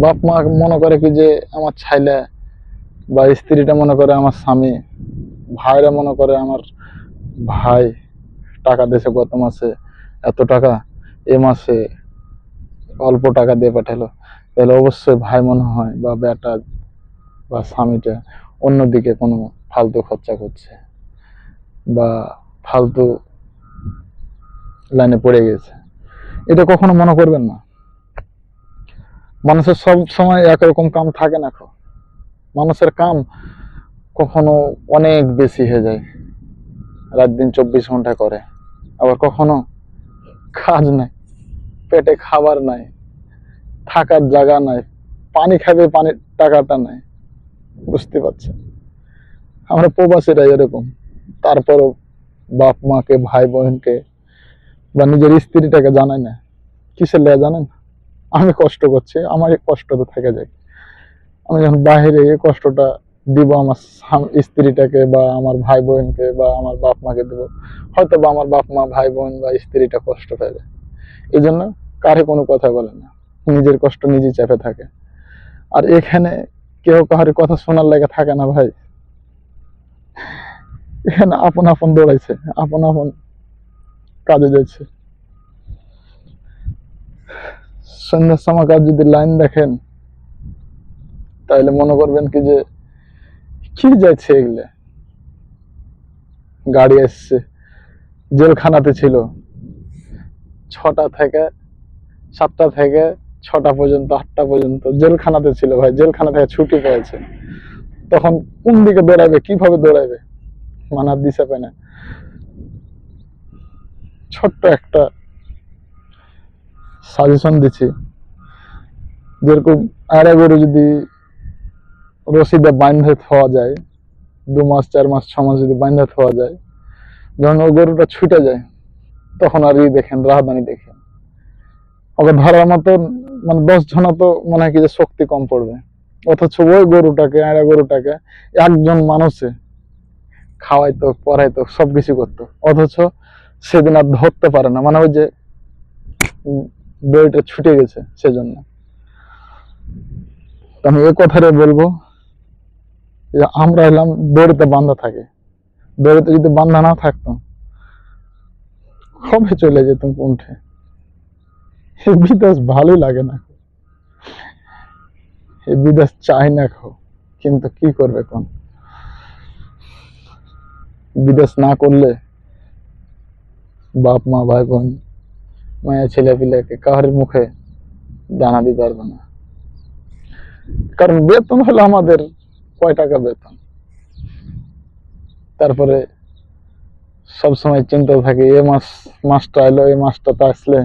বাপ মা মনে করে কি যে আমার ছেলে, বা স্ত্রীটা মনে করে আমার স্বামী, ভাইরা মনে করে আমার ভাই টাকা দিয়েছে গত মাসে এত টাকা, এ মাসে অল্প টাকা দিয়ে পাঠালো, তাহলে অবশ্যই ভাই মনে হয় বা বেটা বা স্বামীটা অন্যদিকে কোনো ফালতু খরচা করছে বা ফালতু লাইনে পড়ে গেছে। এটা কখনো মনে করবেন না। মানুষের সব সময় একরকম কাম থাকে না। মানুষের কাম কখনো অনেক বেশি হয়ে যায়, রাত দিন 24 ঘন্টা করে, আবার কখনো কাজ নাই, পেটে খাবার নাই, থাকার জায়গা নাই, পানি খাবে পানির টাকাটা নাই। বুঝতে পারছেন, আমরা প্রবাসীরা এরকম। তারপরও বাপ মাকে, ভাই বোনকে বা নিজের স্ত্রীটাকে জানাই না। কিসের লেগে জানেন? আমি কষ্ট করছি, আমার এই কষ্ট তো থেকে যায়। আমি যখন বাইরে এই কষ্টটা দিব আমার স্ত্রীটাকে বা আমার ভাই বোনকে বা আমার বাপ মাকে দেবো, হয়তো বা আমার বাপ মা, ভাই বোন বা স্ত্রীটা কষ্ট পাবে। এই জন্য কারে কোনো কথা বলে না, নিজের কষ্ট নিজে চেপে থাকে। আর এখানে কেউ কাহার কথা শোনার লেগে থাকে না ভাই। এখানে আপন আপন দৌড়াইছে, আপন আপন কাজে যাচ্ছে। সন্ধ্যার সময়কার যদি লাইন দেখেন তাহলে মনে করবেন কি যে কি যাচ্ছে এগুলা। গাড়ি এসছে, জেলখানাতে ছিল 6টা থেকে 7টা থেকে 6টা পর্যন্ত, 8টা পর্যন্ত জেলখানাতে ছিল ভাই। জেলখানা থেকে ছুটি পেয়েছে, তখন কোন দিকে দৌড়াবে, কিভাবে দৌড়াবে, মানার দিশা পায় না। ছোট্ট একটা সাজেশন দিচ্ছি, যেরকম আড়া গরু যদি রশিদে বাঁধে থওয়া যায়, 2 মাস 4 মাস 6 মাস যদি বাঁধে থওয়া যায়, যখন ওই গরুটা ছুটে যায় তখন আর দেখেন রাহদানি দেখেন ওকে ধরার মতো, মানে 10 জনা তো মনে হয় কি যে শক্তি কম পড়বে। অথচ ওই গরুটাকে, আড়া গরুটাকে একজন মানুষে খাওয়াইতো, পড়াইতো, সবকিছু করতো, অথচ সেদিন আর ধরতে পারে না, মানে ওই যে দড়িটা ছুটে গেছে সেজন্য। আমি এই কথাটা বলবো যে আমরা এলাম দড়িতে বাঁধা থাকে, দড়িতে যদি বাঁধা না থাকতো কবে চলে যেতাম কোনঠে। এই বিদেশ ভালোই লাগে না, এই বিদেশ চাই না কিন্তু কি করবে কোন, বিদেশ না করলে বাপ মা, ভাই বোন, মায়া ছেলে পিলেকে কাহার মুখে দানা দিতে পারবে না। কারণ বেতন হলো আমাদের কয় টাকা বেতন, তারপরে সবসময় চিন্তা থাকে এ মাসটা এলো, এই মাসটা তো আসলে